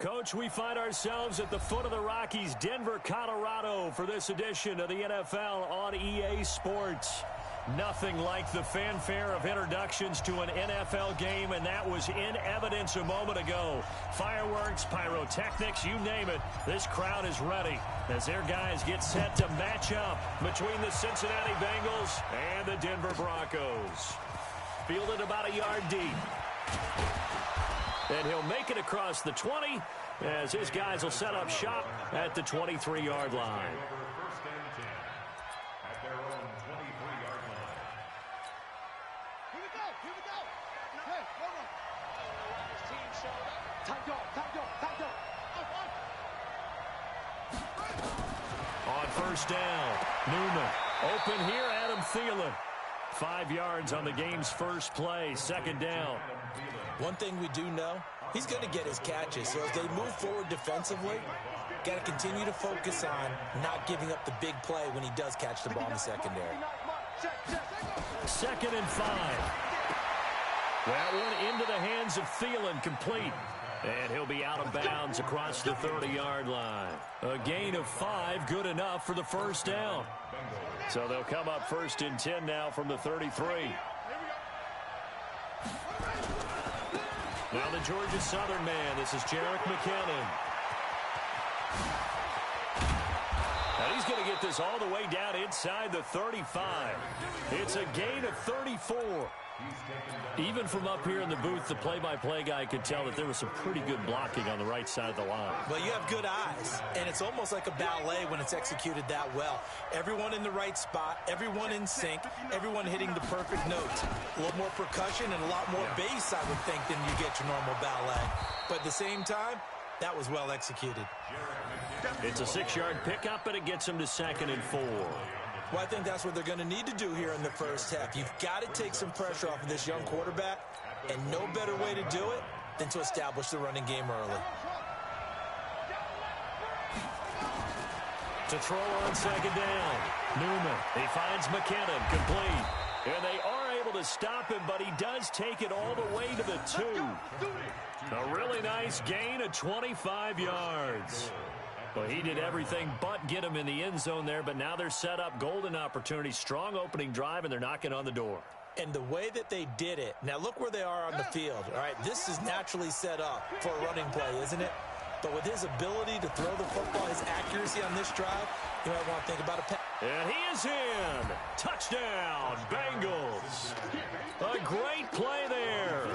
Coach, we find ourselves at the foot of the Rockies, Denver, Colorado, for this edition of the NFL on EA Sports. Nothing like the fanfare of introductions to an NFL game, and that was in evidence a moment ago. Fireworks, pyrotechnics, you name it, this crowd is ready as their guys get set to match up between the Cincinnati Bengals and the Denver Broncos. Fielded about a yard deep. And he'll make it across the 20 as his guys will set up shop at the 23-yard line. On first down, Newman. Open here, Adam Thielen. 5 yards on the game's first play, second down. One thing we do know, he's going to get his catches. So as they move forward defensively, got to continue to focus on not giving up the big play when he does catch the ball in the secondary. 2nd and 5. That one into the hands of Thielen, complete. And he'll be out of bounds across the 30-yard line. A gain of 5, good enough for the first down. So they'll come up 1st and 10 now from the 33. Now the Georgia Southern man, this is Jerick McKinnon. And he's going to get this all the way down inside the 35. It's a gain of 34. Even from up here in the booth, the play-by-play guy could tell that there was some pretty good blocking on the right side of the line. Well, you have good eyes, and it's almost like a ballet when it's executed that well. Everyone in the right spot, everyone in sync, everyone hitting the perfect notes. A little more percussion and a lot more bass, I would think, than you get your normal ballet. But at the same time, that was well executed. It's a 6-yard pickup, and it gets him to 2nd and 4. Well, I think that's what they're going to need to do here in the first half. You've got to take some pressure off of this young quarterback, and no better way to do it than to establish the running game early. To throw on 2nd down, Newman. He finds McKinnon, complete. And they are able to stop him, but he does take it all the way to the 2. A really nice gain of 25 yards. Well, he did everything but get him in the end zone there, but now they're set up, golden opportunity, strong opening drive, and they're knocking on the door. And the way that they did it, now look where they are on the field. All right, this is naturally set up for a running play, isn't it? But with his ability to throw the football, his accuracy on this drive, you might want to think about a pass. And he is in. Touchdown, Bengals. A great play there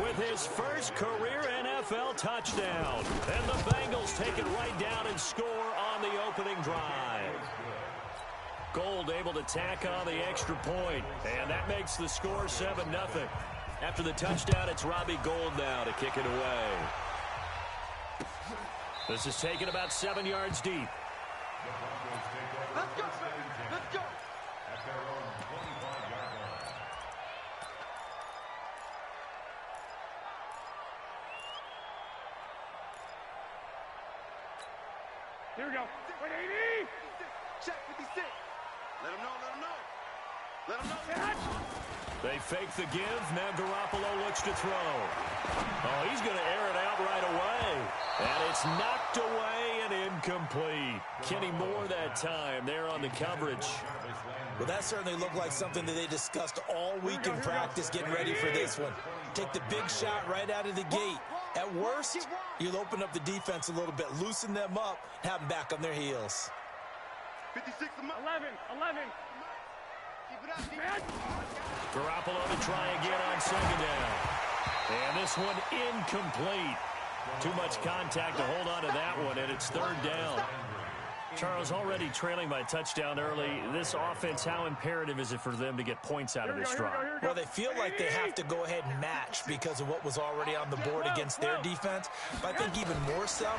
with his first career NFL touchdown. And the Bengals take it right down and score on the opening drive. Gold able to tack on the extra point, and that makes the score 7-0. After the touchdown, it's Robbie Gould now to kick it away. This is taken about 7 yards deep. Let's go, let's go. Here we go. 180. Check 56. Let him know, let him know. Let him know. They fake the give. Now Garoppolo looks to throw. Oh, he's going to air it out right away. And it's knocked away and incomplete. Kenny Moore that time there on the coverage. Well, that certainly looked like something that they discussed all week in practice getting ready for this one. Take the big shot right out of the gate. At worst, you'll open up the defense a little bit, loosen them up, have them back on their heels. 56, 11. Garoppolo to try again on 2nd down. And this one incomplete. Too much contact to hold on to that one, and it's 3rd down. Charles, already trailing by a touchdown early. This offense, how imperative is it for them to get points out of this drive? Well, they feel like they have to go ahead and match because of what was already on the board against their defense. But I think even more so,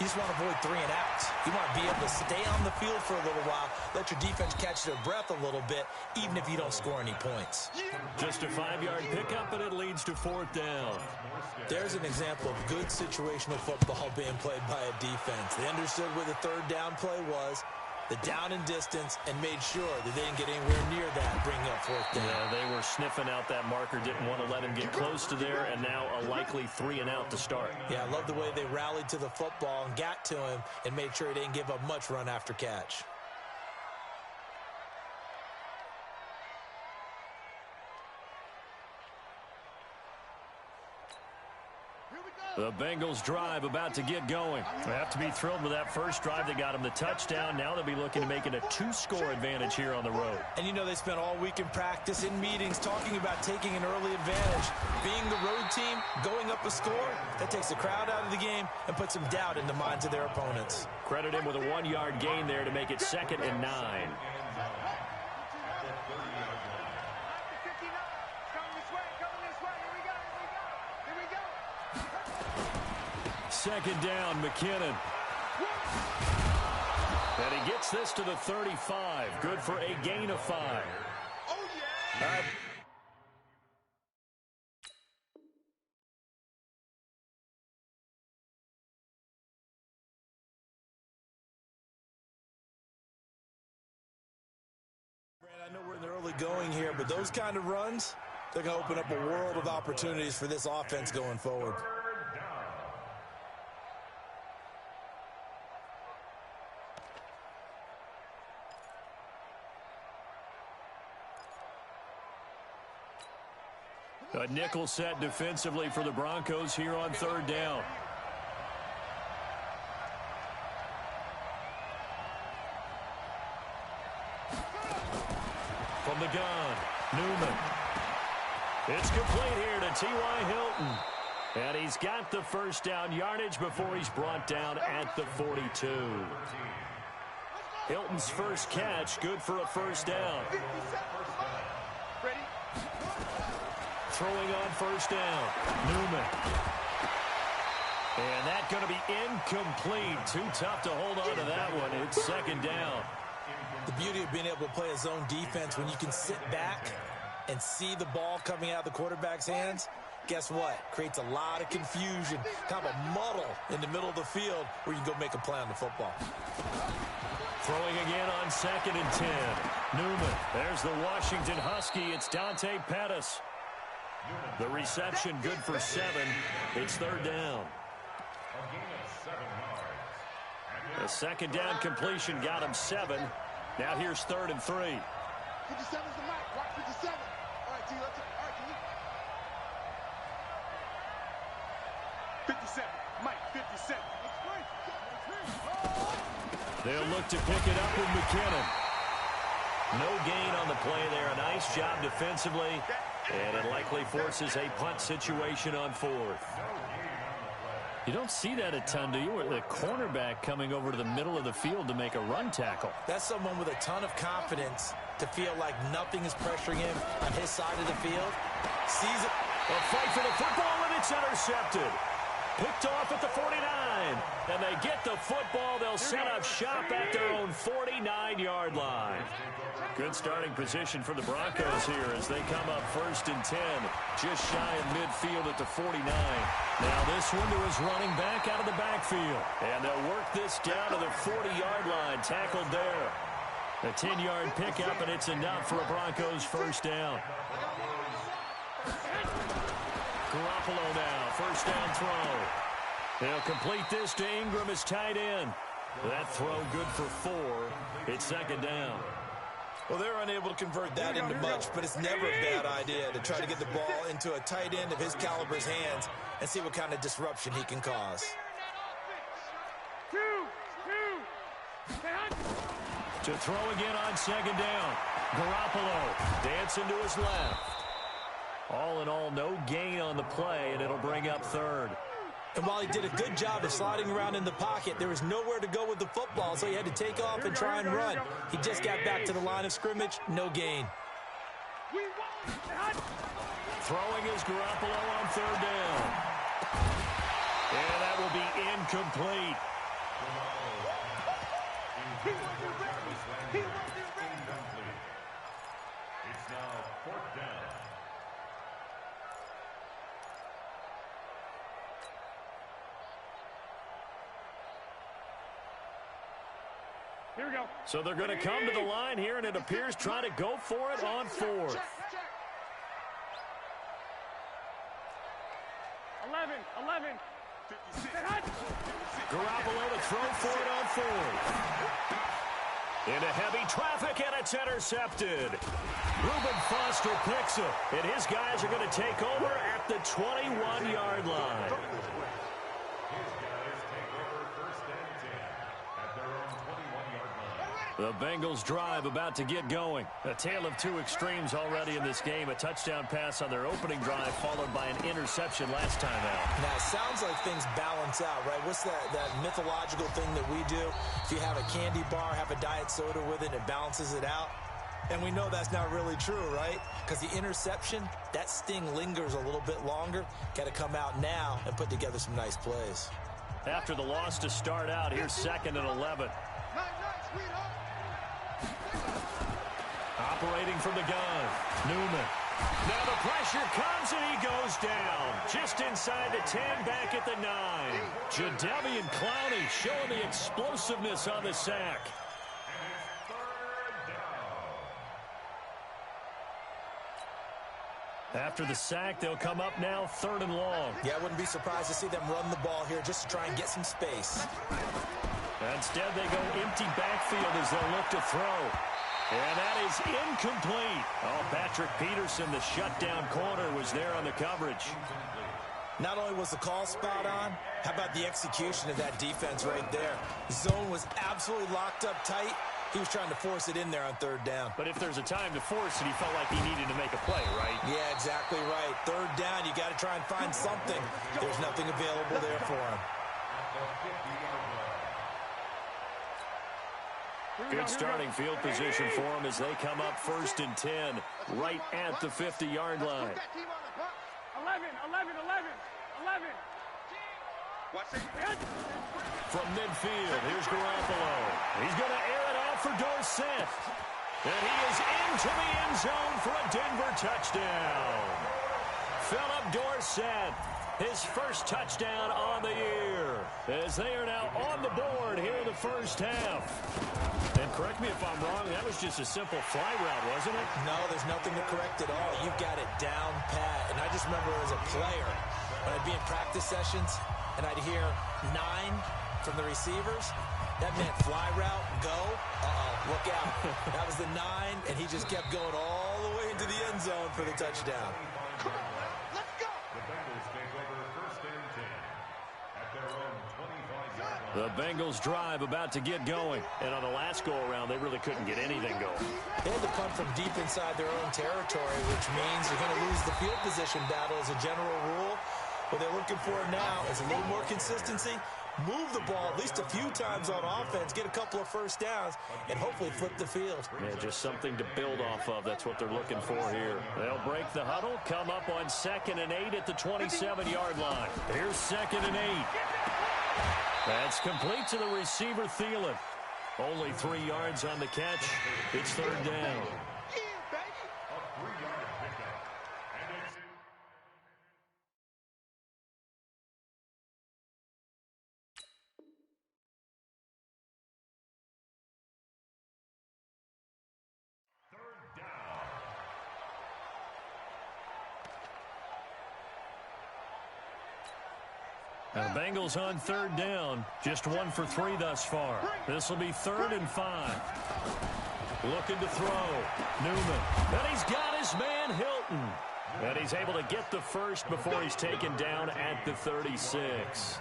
you just want to avoid 3 and outs. You want to be able to stay on the field for a little while, let your defense catch their breath a little bit, even if you don't score any points. Just a 5-yard pickup, and it leads to 4th down. There's an example of good situational football being played by a defense. They understood where the 3rd down play was, the down and distance, and made sure that they didn't get anywhere near that, bringing up fourth down. Yeah, they were sniffing out that marker, didn't want to let him get close to there, and now a likely 3 and out to start. Yeah, I love the way they rallied to the football and got to him and made sure he didn't give up much run after catch. The Bengals drive about to get going. They have to be thrilled with that first drive that got them the touchdown. Now they'll be looking to make it a 2-score advantage here on the road. And you know they spent all week in practice, in meetings, talking about taking an early advantage. Being the road team, going up a score, that takes the crowd out of the game and puts some doubt in the minds of their opponents. Credit him with a 1-yard gain there to make it 2nd and 9. Second down, McKinnon. And he gets this to the 35. Good for a gain of 5. Oh, yeah! I know we're in the early going here, but those kind of runs, they're going to open up a world of opportunities for this offense going forward. A nickel set defensively for the Broncos here on 3rd down. From the gun, Newman. It's complete here to T.Y. Hilton. And he's got the first down yardage before he's brought down at the 42. Hilton's first catch, good for a first down. Throwing on first down, Newman. And that's going to be incomplete. Too tough to hold on to that one. It's 2nd down. The beauty of being able to play a zone defense when you can sit back and see the ball coming out of the quarterback's hands, guess what? Creates a lot of confusion, kind of a muddle in the middle of the field where you can go make a play on the football. Throwing again on 2nd and 10. Newman. There's the Washington Husky. It's Dante Pettis. The reception good for 7. It's 3rd down. The 2nd down completion got him 7. Now here's 3rd and 3. 57's the mic. Watch 57. All right, T, let's all right, T. 57. Mike, 57. They'll look to pick it up with McKinnon. No gain on the play there. A nice job defensively. And it likely forces a punt situation on 4th. You don't see that a ton, do you? The cornerback coming over to the middle of the field to make a run tackle. That's someone with a ton of confidence to feel like nothing is pressuring him on his side of the field. Sees it. A fight for the football, and it's intercepted. Picked off at the 49. And they get the football. They'll set up shop at their own 49-yard line. Good starting position for the Broncos here as they come up 1st and 10. Just shy of midfield at the 49. Now this window is running back out of the backfield. And they'll work this down to the 40-yard line. Tackled there. A 10-yard pickup, and it's enough for a Broncos first down. Garoppolo now, first down throw. They'll complete this to Ingram as tight end. That throw good for 4. It's 2nd down. Well, they're unable to convert that into much, but it's never a bad idea to try to get the ball into a tight end of his caliber's hands and see what kind of disruption he can cause. To throw again on 2nd down. Garoppolo dancing to his left. All in all, no gain on the play, and it'll bring up 3rd. And while he did a good job of sliding around in the pocket, there was nowhere to go with the football, so he had to take off and try and run. He just got back to the line of scrimmage, no gain. Throwing is Garoppolo on 3rd down. And that will be incomplete. It's now 4th down. Here we go. So they're going to come to the line here, and it appears trying to go for it on fourth. 11. Garoppolo to throw for it on fourth. Into heavy traffic, and it's intercepted. Reuben Foster picks it, and his guys are going to take over at the 21-yard line. The Bengals drive about to get going. A tale of two extremes already in this game. A touchdown pass on their opening drive followed by an interception last time out. Now, it sounds like things balance out, right? What's that mythological thing that we do? If you have a candy bar, have a diet soda with it, it balances it out. And we know that's not really true, right? Because the interception, that sting lingers a little bit longer. Got to come out now and put together some nice plays. After the loss to start out, here's 2nd and 11. Operating from the gun, Newman. Now the pressure comes and he goes down. Just inside the 10, back at the 9. Jadeveon Clowney showing the explosiveness on the sack. After the sack, they'll come up now 3rd and long. Yeah, I wouldn't be surprised to see them run the ball here just to try and get some space. Instead, they go empty backfield as they'll look to throw. And that is incomplete. Oh, Patrick Peterson, the shutdown corner, was there on the coverage. Not only was the call spot on, how about the execution of that defense right there? Zone was absolutely locked up tight. He was trying to force it in there on 3rd down. But if there's a time to force it, he felt like he needed to make a play, right? Yeah, exactly right. 3rd down, you got to try and find something. There's nothing available there for him. Good starting field position for them as they come up 1st and 10, right at the 50-yard line. 11. From midfield, here's Garoppolo. He's going to air it off for Dorsett. And he is into the end zone for a Denver touchdown. Philip Dorsett, his first touchdown on the year, as they are now on the board here in the first half. And correct me if I'm wrong, that was just a simple fly route, wasn't it? No, there's nothing to correct at all. You've got it down pat. And I just remember as a player, when I'd be in practice sessions, and I'd hear 9 from the receivers, that meant fly route, go, look out. That was the 9, and he just kept going all the way into the end zone for the touchdown. Let's go. The Bengals take over 1st and 10 at their own 25-yard line. The Bengals drive about to get going. And on the last go-around, they really couldn't get anything going. They had to punt from deep inside their own territory, which means you're going to lose the field position battle as a general rule. What they're looking for now is a little more consistency, move the ball at least a few times on offense, get a couple of 1st downs, and hopefully flip the field. Yeah, just something to build off of. That's what they're looking for here. They'll break the huddle, come up on 2nd and 8 at the 27-yard line. Here's 2nd and 8. That's complete to the receiver, Thielen. Only 3 yards on the catch. It's 3rd down. Now the Bengals on 3rd down. Just 1 for 3 thus far. This will be 3rd and 5. Looking to throw. Newman. And he's got his man Hilton. And he's able to get the first before he's taken down at the 36.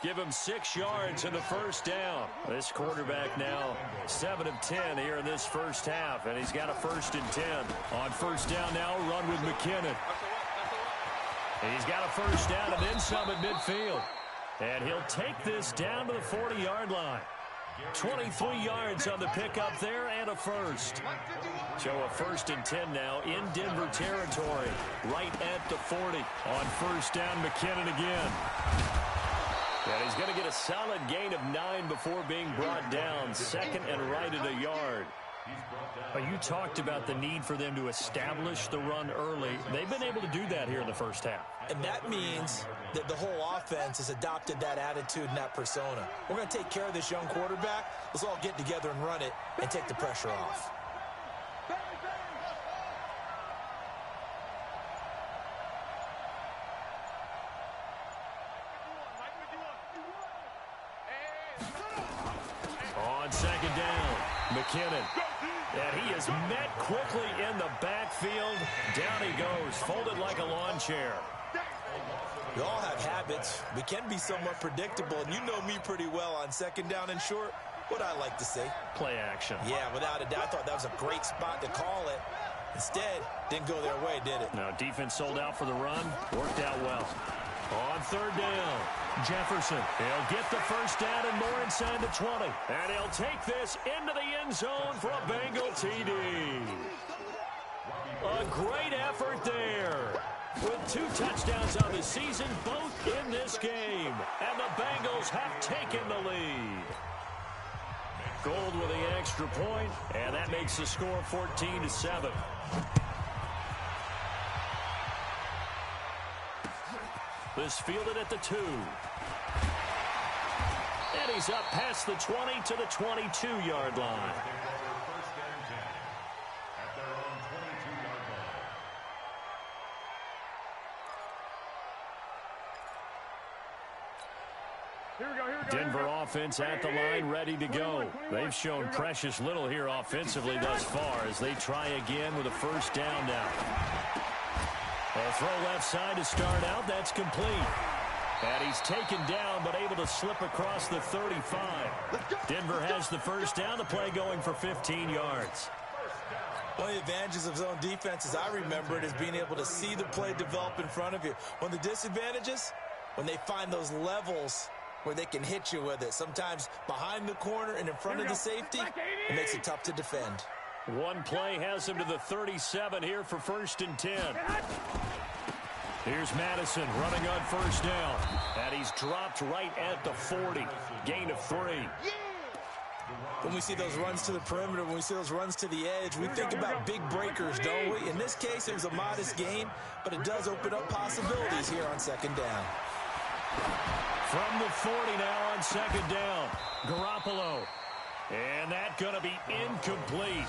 Give him 6 yards in the 1st down. This quarterback now 7 of 10 here in this first half. And he's got a 1st and 10. On 1st down now, run with McKinnon. He's got a 1st down and then some at midfield. And he'll take this down to the 40-yard line. 23 yards on the pickup there and a 1st. So a 1st and 10 now in Denver territory. Right at the 40. On 1st down, McKinnon again. And he's going to get a solid gain of 9 before being brought down. 2nd and right at a yard. You talked about the need for them to establish the run early. They've been able to do that here in the first half. And that means that the whole offense has adopted that attitude and that persona. We're going to take care of this young quarterback. Let's all get together and run it and take the pressure off. On second down, McKinnon. And he is met quickly in the backfield. Down he goes, folded like a lawn chair. We all have habits. We can be somewhat predictable, and you know me pretty well on second down and short. What I like to say. Play action. Yeah, without a doubt. I thought that was a great spot to call it. Instead, didn't go their way, did it? No, defense sold out for the run. Worked out well. On third down, Jefferson. He'll get the first down and more inside the 20. And he'll take this into the end zone for a Bengal TD. A great effort there. With 2 touchdowns on the season, both in this game. And the Bengals have taken the lead. Gold with the extra point, and that makes the score 14-7. This fielded at the 2. And he's up past the 20 to the 22-yard line. Denver offense at the line, ready to go. They've shown precious little here offensively thus far as they try again with a first down now. A throw left side to start out. That's complete. And he's taken down but able to slip across the 35. Denver has the first down. The play going for 15 yards. One of the advantages of zone defense, as I remember it, is being able to see the play develop in front of you. One of the disadvantages, when they find those levels where they can hit you with it. Sometimes behind the corner and in front of the safety, it makes it tough to defend. One play has him to the 37 here for 1st and 10. Here's Madison running on first down. And he's dropped right at the 40. Gain of 3. When we see those runs to the perimeter, when we see those runs to the edge, we think about big breakers, don't we? In this case, it was a modest gain, but it does open up possibilities here on second down. From the 40 now on second down, Garoppolo. And that's going to be incomplete.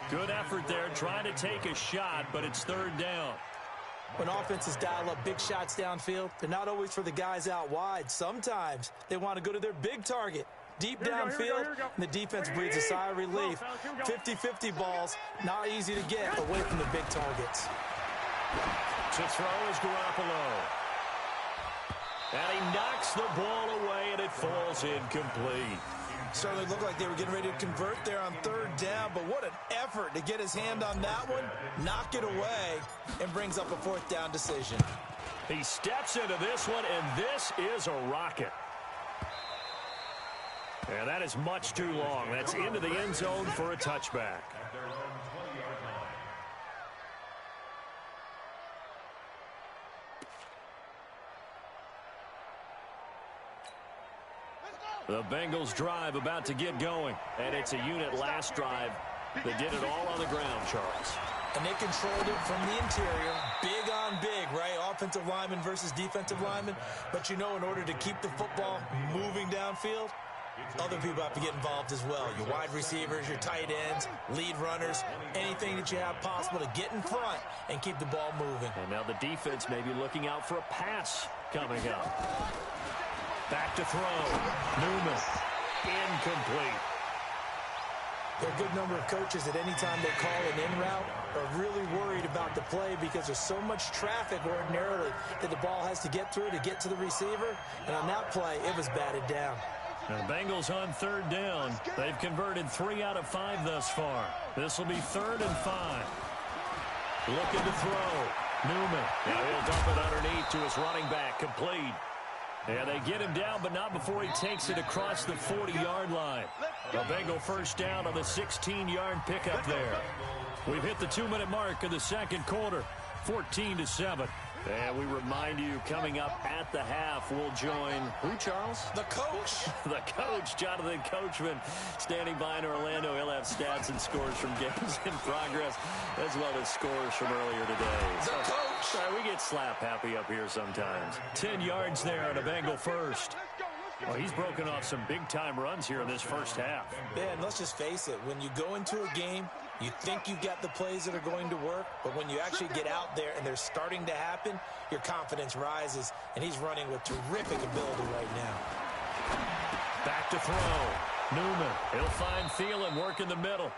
Good effort there, trying to take a shot, but it's third down. When offenses dial up big shots downfield, they're not always for the guys out wide. Sometimes they want to go to their big target, deep downfield, and the defense breathes a sigh of relief. 50-50 balls, not easy to get away from the big targets. To throw is Garoppolo. And he knocks the ball away, and it falls incomplete. Certainly looked like they were getting ready to convert there on third down, but what an effort to get his hand on that one, knock it away, and brings up a fourth down decision. He steps into this one, and this is a rocket. And that is much too long. That's into the end zone for a touchback. The Bengals drive about to get going. And it's a unit last drive that did it all on the ground, Charles. And they controlled it from the interior. Big on big, right? Offensive lineman versus defensive lineman. But you know, in order to keep the football moving downfield, other people have to get involved as well. Your wide receivers, your tight ends, lead runners, anything that you have possible to get in front and keep the ball moving. And now the defense may be looking out for a pass coming up. Back to throw. Newman. Incomplete. There are a good number of coaches that any time they call an in route are really worried about the play because there's so much traffic ordinarily that the ball has to get through to get to the receiver. And on that play, it was batted down. And the Bengals on third down. They've converted 3 out of 5 thus far. This will be 3rd and 5. Looking to throw. Newman. Now he'll dump it underneath to his running back. Complete. And they get him down, but not before he takes it across the 40-yard line. A Bengal first down on the 16-yard pickup there. We've hit the 2-minute mark of the second quarter. 14-7. And we remind you, coming up at the half, we'll join who, Charles? The coach. The coach, Jonathan Coachman, standing by in Orlando. He'll have stats and scores from games in progress, as well as scores from earlier today. The coach. Sorry, we get slap happy up here sometimes. 10 yards there and a Bengal first. Well, he's broken off some big-time runs here in this first half. Yeah, and let's just face it. When you go into a game, you think you've got the plays that are going to work, but when you actually get out there and they're starting to happen, your confidence rises, and he's running with terrific ability right now. Back to throw. Newman, he'll find Thielen, work in the middle.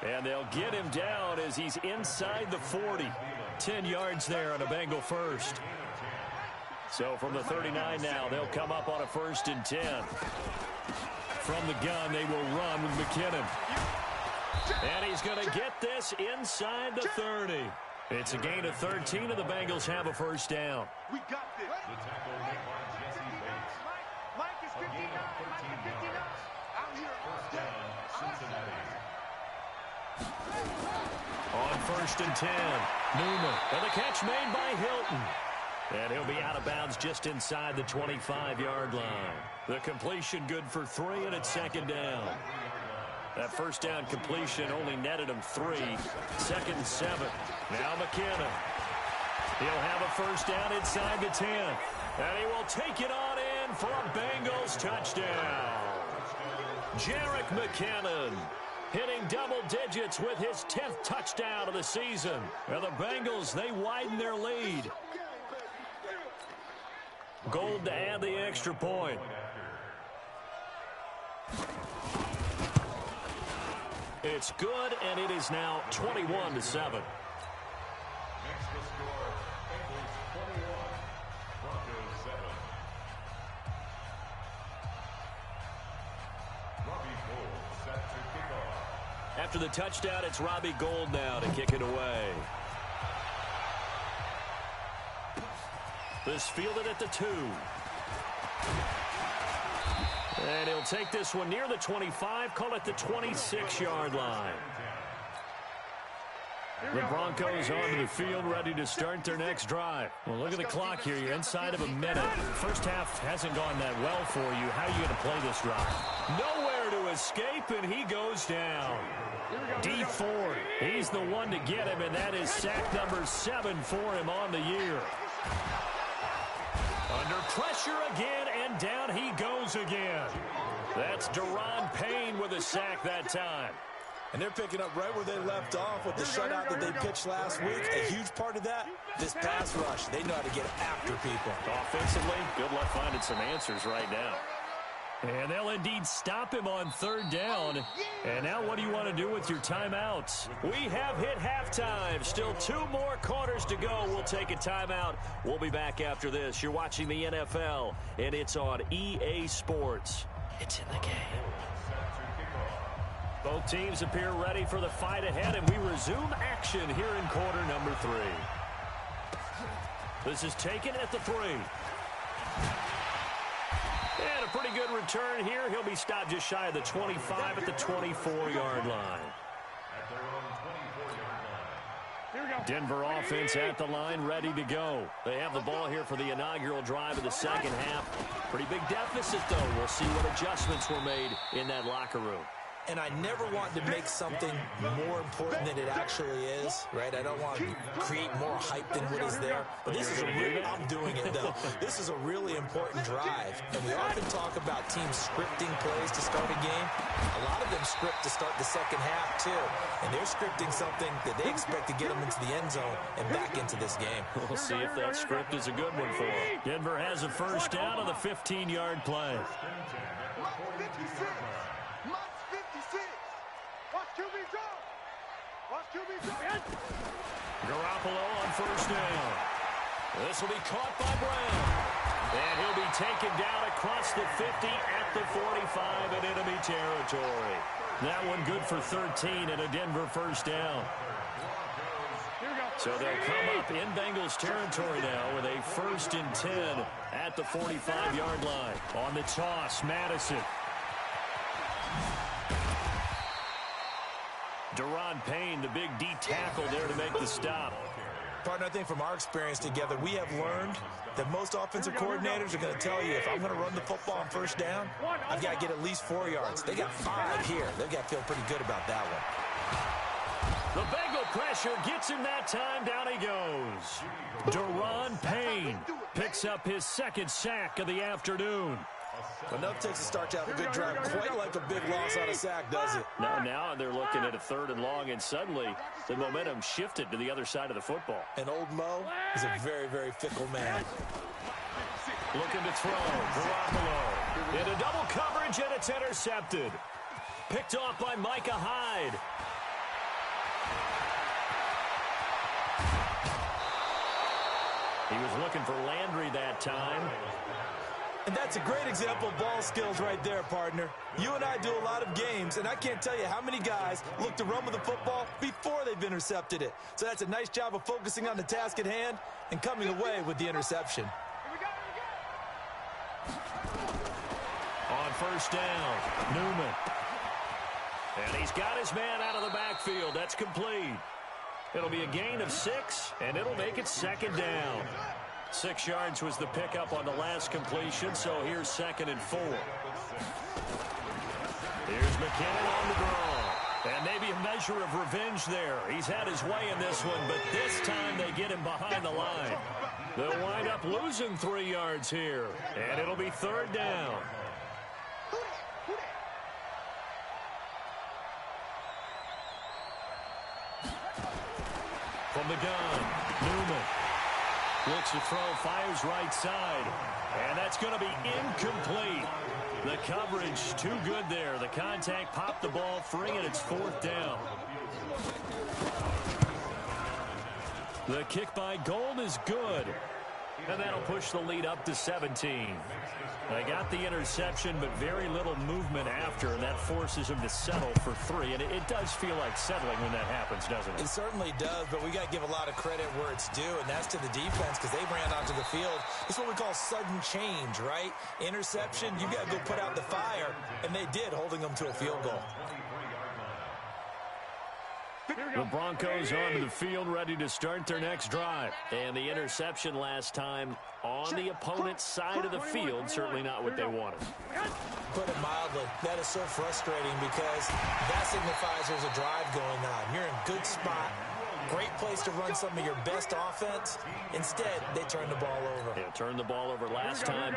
And they'll get him down as he's inside the 40. 10 yards there on a Bengal first. So from the 39 now, they'll come up on a 1st and 10. From the gun, they will run with McKinnon. And he's going to get this inside the 30. It's a gain of 13, and the Bengals have a first down. We got this. The tackle made by Jesse Bates. Mike is 59. Mike is 59. Out here. First down, Cincinnati. On 1st and 10, Newman. And the catch made by Hilton. And he'll be out of bounds just inside the 25-yard line. The completion good for 3, and it's 2nd down. That first down completion only netted him 3. 2nd and 7. Now McKinnon. He'll have a first down inside the 10. And he will take it on in for a Bengals touchdown. Jerick McKinnon hitting double digits with his 10th touchdown of the season. And the Bengals, they widen their lead. Gold to add the extra point. It's good, and it is now 21-7. Makes the score, Bengals 21, Broncos 7. Robbie Gould set to kick off. After the touchdown, it's Robbie Gould now to kick it away. This fielded at the 2. And he'll take this one near the 25, call it the 26-yard line. The Broncos onto the field, ready to start their next drive. Well, look at the clock here. You're inside of a minute. First half hasn't gone that well for you. How are you going to play this drive? Nowhere to escape, and he goes down. D Ford, he's the one to get him, and that is sack number 7 for him on the year. Under pressure again, and down he goes again. That's Deron Payne with a sack that time. And they're picking up right where they left off with the shutout that they pitched last week. A huge part of that, this pass rush. They know how to get after people. Offensively, good luck finding some answers right now. And they'll indeed stop him on 3rd down. And now what do you want to do with your timeouts? We have hit halftime. Still 2 more quarters to go. We'll take a timeout. We'll be back after this. You're watching the NFL, and it's on EA Sports. It's in the game. Both teams appear ready for the fight ahead, and we resume action here in quarter number 3. This is taken at the 3. And a pretty good return here. He'll be stopped just shy of the 25 at the 24-yard line. Denver offense at the line, ready to go. They have the ball here for the inaugural drive of the second half. Pretty big deficit, though. We'll see what adjustments were made in that locker room. And I never want to make something more important than it actually is, right? I don't want to create more hype than what is there. But this is I'm doing it, though. This is a really important drive. And we often talk about teams scripting plays to start a game. A lot of them script to start the second half, too. And they're scripting something that they expect to get them into the end zone and back into this game. We'll see if that script is a good one for them. Denver has a first down on the 15-yard play. Garoppolo on first down. This will be caught by Brown. And he'll be taken down across the 50 at the 45 in enemy territory. That one good for 13 and a Denver first down. So they'll come up in Bengals territory now with a 1st and 10 at the 45-yard line. On the toss, Madison. Deron Payne, the big D tackle there to make the stop. Partner, I think from our experience together, we have learned that most offensive coordinators are going to tell you, if I'm going to run the football on first down, I've got to get at least 4 yards. They got 5 here. They've got to feel pretty good about that one. The Bengal pressure gets him that time. Down he goes. Deron Payne picks up his second sack of the afternoon. Enough takes a start to have a good drive. Quite like a big loss on a sack, does it? Now they're looking at a 3rd and long, and suddenly the momentum shifted to the other side of the football. And old Mo is a very, very fickle man. Looking to throw. Garoppolo into double coverage, and it's intercepted. Picked off by Micah Hyde. He was looking for Landry that time. And that's a great example of ball skills right there, partner. You and I do a lot of games, and I can't tell you how many guys look to run with the football before they've intercepted it. So that's a nice job of focusing on the task at hand and coming away with the interception. On first down, Newman. And he's got his man out of the backfield. That's complete. It'll be a gain of 6, and it'll make it 2nd down. 6 yards was the pickup on the last completion, so here's 2nd and 4. Here's McKinnon on the draw. And maybe a measure of revenge there. He's had his way in this one, but this time they get him behind the line. They'll wind up losing 3 yards here, and it'll be 3rd down. From the gun, Newman. Looks to throw, fires right side. And that's going to be incomplete. The coverage too good there. The contact popped the ball free, and it's 4th down. The kick by Gold is good. And that'll push the lead up to 17. They got the interception, but very little movement after, and that forces them to settle for 3. And it does feel like settling when that happens, doesn't it? It certainly does, but we got to give a lot of credit where it's due, and that's to the defense because they ran onto the field. It's what we call sudden change, right? Interception, you got to go put out the fire, and they did, holding them to a field goal. The Broncos onto the field, ready to start their next drive. And the interception last time on the opponent's side of the field, certainly not what they wanted. Put it mildly, that is so frustrating because that signifies there's a drive going on. You're in a good spot, great place to run some of your best offense. Instead, they turn the ball over. Yeah, turned the ball over last time.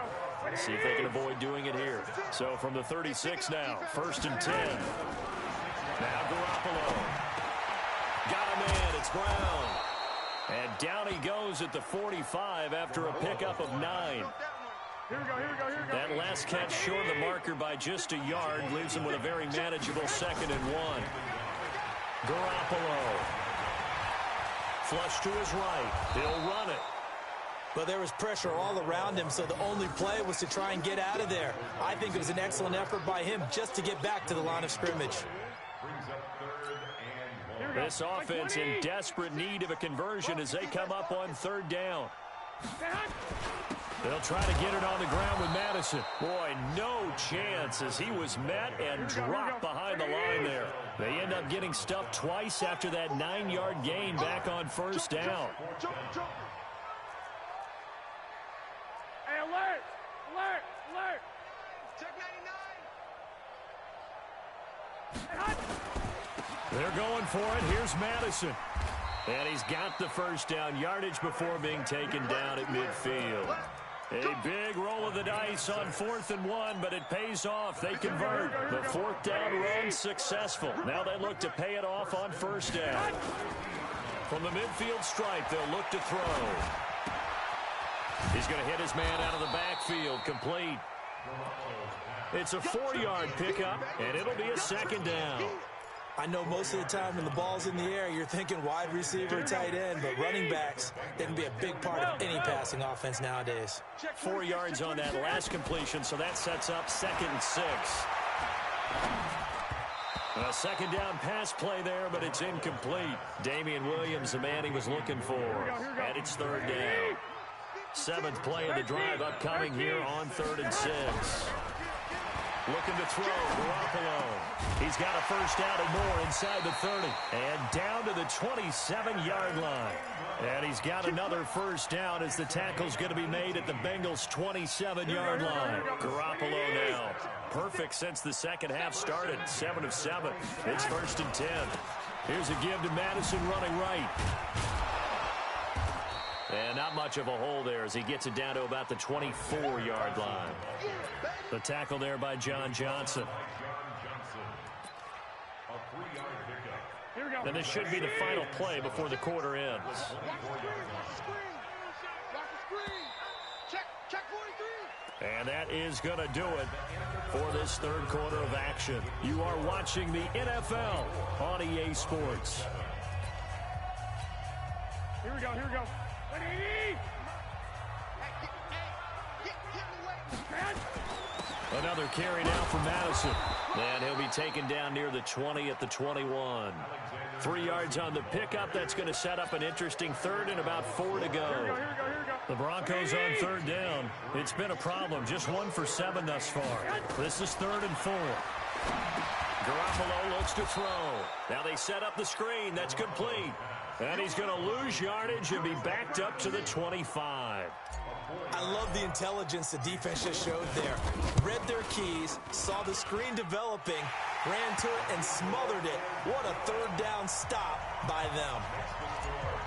See if they can avoid doing it here. So from the 36 now, 1st and 10. Now Garoppolo. Got a man, it's Brown. And down he goes at the 45 after a pickup of 9. That last catch short of the marker by just a yard leaves him with a very manageable 2nd and 1. Garoppolo. Flush to his right. He'll run it. But there was pressure all around him, so the only play was to try and get out of there. I think it was an excellent effort by him just to get back to the line of scrimmage. This offense in desperate need of a conversion as they come up on 3rd down. They'll try to get it on the ground with Madison. Boy, no chance as he was met and dropped behind the line there. They end up getting stuffed twice after that 9-yard gain back on 1st down. Hey, alert! Alert! Alert! Check 99! They're going for it. Here's Madison. And he's got the 1st down yardage before being taken down at midfield. A big roll of the dice on 4th and 1, but it pays off. They convert. The 4th down run successful. Now they look to pay it off on 1st down. From the midfield stripe, they'll look to throw. He's going to hit his man out of the backfield. Complete. It's a 4-yard pickup, and it'll be a 2nd down. I know most of the time when the ball's in the air, you're thinking wide receiver, tight end, but running backs, they can be a big part of any passing offense nowadays. 4 yards on that last completion, so that sets up 2nd and 6. A 2nd down pass play there, but it's incomplete. Damian Williams, the man he was looking for. And it's 3rd down. 7th play of the drive upcoming here on 3rd and 6. Looking to throw, Garoppolo. He's got a first down and more inside the 30. And down to the 27-yard line. And he's got another first down as the tackle's going to be made at the Bengals' 27-yard line. Garoppolo now. Perfect since the second half started. 7 of 7. It's 1st and 10. Here's a give to Madison running right. And not much of a hole there as he gets it down to about the 24-yard line. The tackle there by John Johnson. And this should be the final play before the quarter ends. And that is going to do it for this third quarter of action. You are watching the NFL on EA Sports. Here we go, here we go. Another carry now for Madison. And he'll be taken down near the 20 at the 21. 3 yards on the pickup. That's going to set up an interesting third and about 4 to go. Here we go, here we go, here we go. The Broncos on third down. It's been a problem. Just 1 for 7 thus far. This is 3rd and 4. Garoppolo looks to throw. Now they set up the screen. That's complete. And he's going to lose yardage and be backed up to the 25. I love the intelligence the defense just showed there. Read their keys, saw the screen developing, ran to it, and smothered it. What a third down stop by them.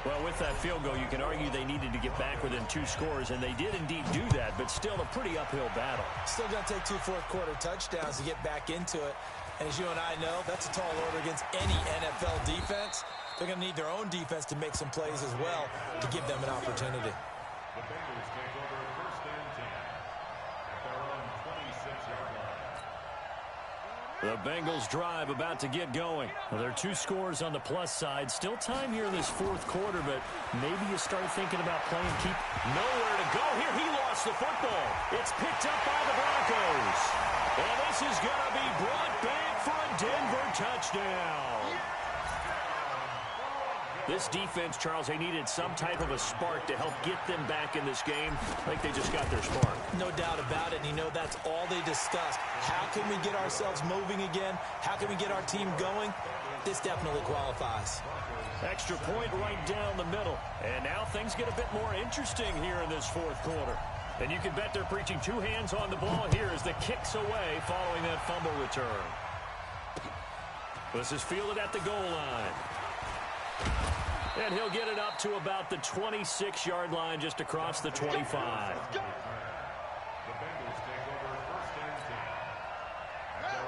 Well, with that field goal, you can argue they needed to get back within 2 scores, and they did indeed do that, but still a pretty uphill battle. Still going to take 2 fourth-quarter touchdowns to get back into it. And as you and I know, that's a tall order against any NFL defense. They're going to need their own defense to make some plays as well to give them an opportunity. The Bengals take over 1st and 10 at their own 26-yard line. The Bengals drive about to get going. Well, there are 2 scores on the plus side. Still time here in this 4th quarter, but maybe you start thinking about playing keep. Nowhere to go here. He lost the football. It's picked up by the Broncos. And this is going to be brought back for a Denver touchdown. This defense, Charles, they needed some type of a spark to help get them back in this game. I think they just got their spark. No doubt about it, and you know that's all they discussed. How can we get ourselves moving again? How can we get our team going? This definitely qualifies. Extra point right down the middle. And now things get a bit more interesting here in this 4th quarter. And you can bet they're preaching 2 hands on the ball here as the kick's away following that fumble return. This is fielded at the goal line. And he'll get it up to about the 26-yard line just across the 25. The Bengals take over 1st and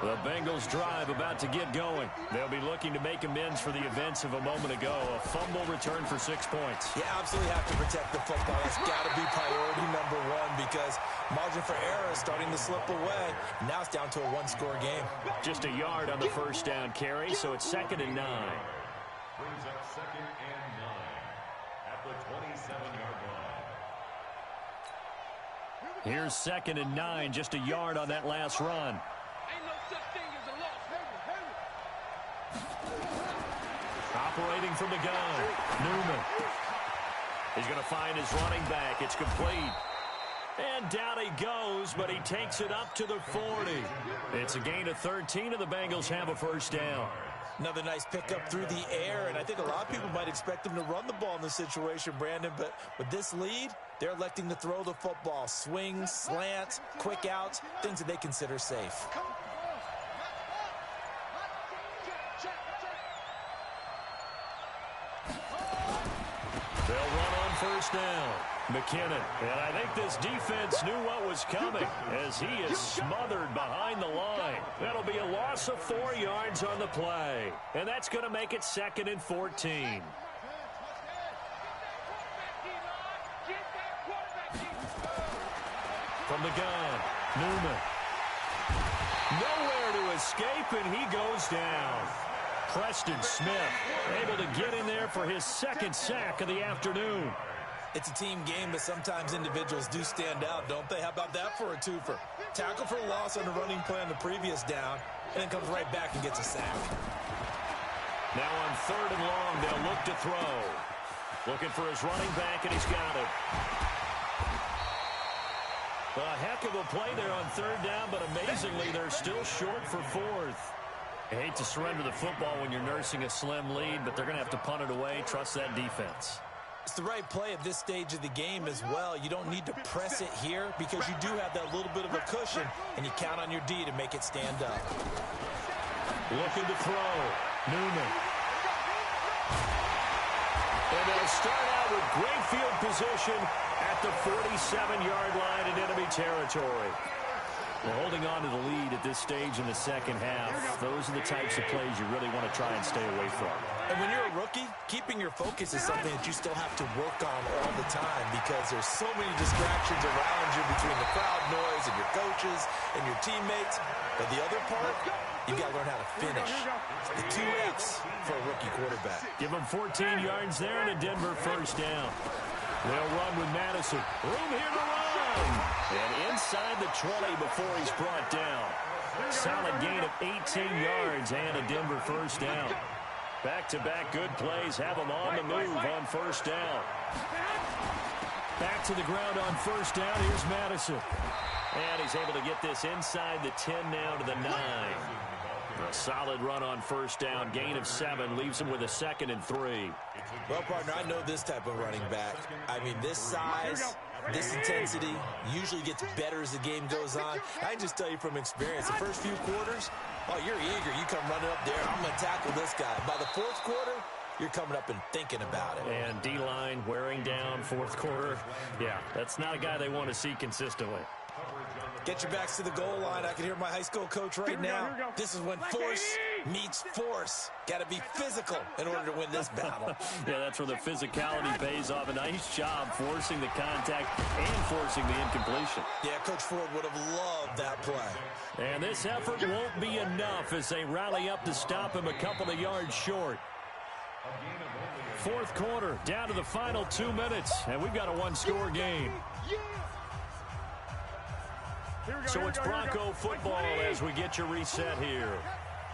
10. The Bengals drive about to get going. They'll be looking to make amends for the events of a moment ago. A fumble return for 6 points. You absolutely have to protect the football. That's got to be priority number 1 because margin for error is starting to slip away. Now it's down to a 1-score game. Just a yard on the first down carry, so it's 2nd and 9. Brings up 2nd and 9 at the 27-yard line. Here's 2nd and 9, just a yard on that last run. Ain't no such thing as a loss. Operating from the gun, Newman. He's going to find his running back. It's complete. And down he goes, but he takes it up to the 40. It's a gain of 13, and the Bengals have a first down. Another nice pickup through the air, and I think a lot of people might expect them to run the ball in this situation, Brandon, but with this lead, they're electing to throw the football. Swings, slants, quick outs, things that they consider safe. They'll run on first down. McKinnon. And I think this defense knew what was coming as he is smothered behind the line. That'll be a loss of 4 yards on the play. And that's going to make it 2nd and 14. From the gun, Newman. Nowhere to escape, and he goes down. Preston Smith able to get in there for his 2nd sack of the afternoon. It's a team game, but sometimes individuals do stand out, don't they? How about that for a twofer? Tackle for a loss on the running play on the previous down, and then comes right back and gets a sack. Now on 3rd and long, they'll look to throw. Looking for his running back, and he's got it. A heck of a play there on third down, but amazingly, they're still short for fourth. I hate to surrender the football when you're nursing a slim lead, but they're going to have to punt it away. Trust that defense. It's the right play at this stage of the game as well. You don't need to press it here because you do have that little bit of a cushion, and you count on your D to make it stand up. Looking to throw. Newman. And they'll start out with great field position at the 47-yard line in enemy territory. Well, holding on to the lead at this stage in the second half, those are the types of plays you really want to try and stay away from. And when you're a rookie, keeping your focus is something that you still have to work on all the time because there's so many distractions around you between the crowd noise and your coaches and your teammates. But the other part, you've got to learn how to finish. It's the 2 F's for a rookie quarterback. Give him 14 yards there and a Denver first down. They'll run with Madison. Room here to run. And inside the 20 before he's brought down. Solid gain of 18 yards and a Denver first down. Back-to-back good plays have him on the move on first down. Back to the ground on first down. Here's Madison. And he's able to get this inside the 10 now to the 9. A solid run on first down. Gain of 7 leaves him with a 2nd and 3. Well, partner, I know this type of running back. I mean, this size, this intensity usually gets better as the game goes on. I can just tell you from experience, the first few quarters, oh, you're eager. You come running up there, I'm going to tackle this guy. By the fourth quarter, you're coming up and thinking about it. And D-line wearing down fourth quarter. Yeah, that's not a guy they want to see consistently. Get your backs to the goal line. I can hear my high school coach right now. This is when force meets force. Got to be physical in order to win this battle. Yeah, that's where the physicality pays off. A nice job forcing the contact and forcing the incompletion. Yeah, Coach Ford would have loved that play. And this effort won't be enough as they rally up to stop him a couple of yards short. Fourth quarter, down to the final 2 minutes, and we've got a one-score game. So it's Bronco football as we get your reset here.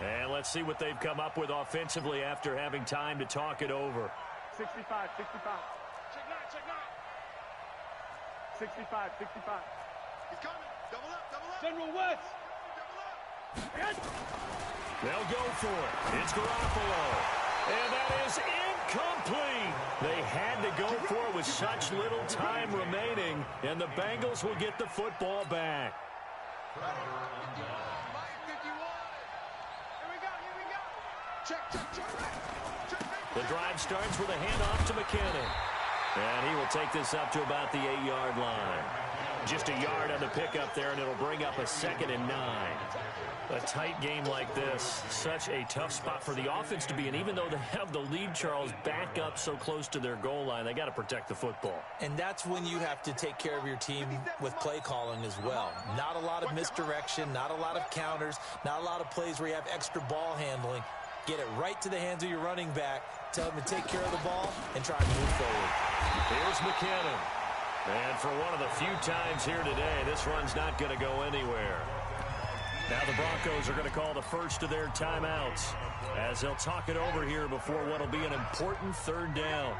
And let's see what they've come up with offensively after having time to talk it over. 65. Check 9. 65. He's coming. Double up. General West. They'll go for it. It's Garoppolo. And that is incomplete. They had to go for it with such little time remaining, and the Bengals will get the football back. Here we go. Check. The drive starts with a handoff to McKinnon. And he will take this up to about the 8-yard line. Just a yard on the pickup there, and it'll bring up a 2nd and 9. A tight game like this, such a tough spot for the offense to be in. Even though they have the lead, Charles, back up so close to their goal line, they got to protect the football. And that's when you have to take care of your team with play calling as well. Not a lot of misdirection, not a lot of counters, not a lot of plays where you have extra ball handling. Get it right to the hands of your running back. Tell him to take care of the ball and try to move forward. Here's McKinnon. And for one of the few times here today, this run's not going to go anywhere. Now the Broncos are going to call the first of their timeouts as they'll talk it over here before what will be an important third down.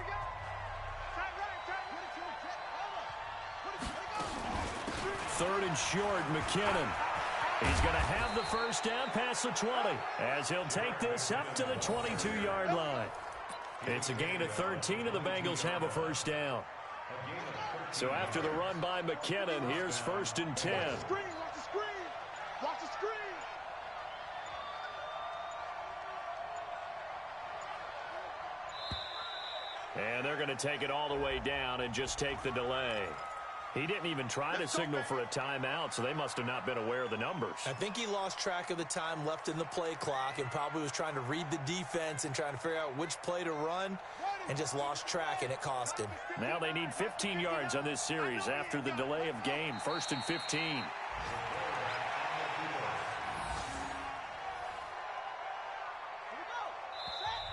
Third and short, McKinnon. He's going to have the first down past the 20 as he'll take this up to the 22-yard line. It's a gain of 13, and the Bengals have a first down. So after the run by McKinnon, here's 1st and 10. Watch the screen. And they're going to take it all the way down and just take the delay. He didn't even try to signal for a timeout, so they must have not been aware of the numbers. I think he lost track of the time left in the play clock and probably was trying to read the defense and trying to figure out which play to run and just lost track, and it cost him. Now they need 15 yards on this series after the delay of game. 1st and 15.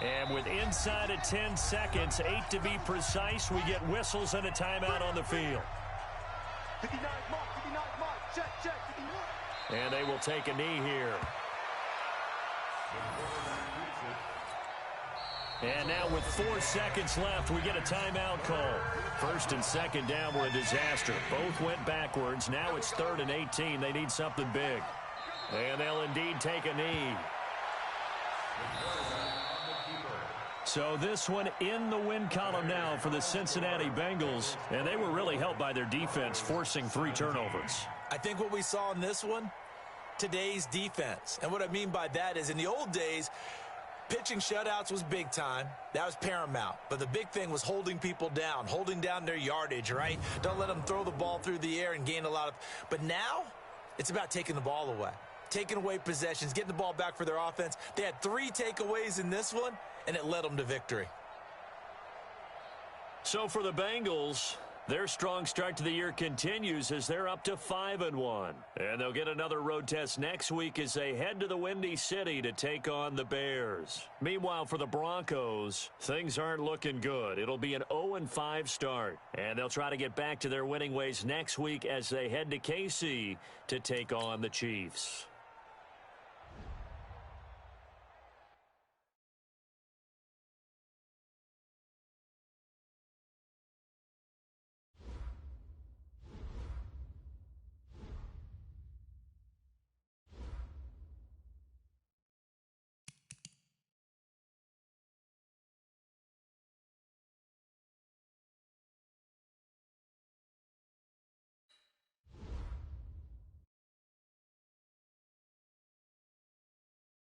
And with inside of 10 seconds, 8 to be precise, we get whistles and a timeout on the field. 59 mark, check, 59. And they will take a knee here. And now with 4 seconds left, we get a timeout call. First and second down were a disaster. Both went backwards. Now it's 3rd and 18. They need something big. And they'll indeed take a knee. So this one in the win column now for the Cincinnati Bengals. And they were really helped by their defense, forcing 3 turnovers. I think what we saw in this one, today's defense. And what I mean by that is in the old days, pitching shutouts was big time. That was paramount. But the big thing was holding people down, holding down their yardage, right? Don't let them throw the ball through the air and gain a lot of... But now, it's about taking the ball away. Taking away possessions, getting the ball back for their offense. They had 3 takeaways in this one, and it led them to victory. So for the Bengals, their strong start to the year continues as they're up to 5-1. And they'll get another road test next week as they head to the Windy City to take on the Bears. Meanwhile, for the Broncos, things aren't looking good. It'll be an 0-5 start. And they'll try to get back to their winning ways next week as they head to KC to take on the Chiefs.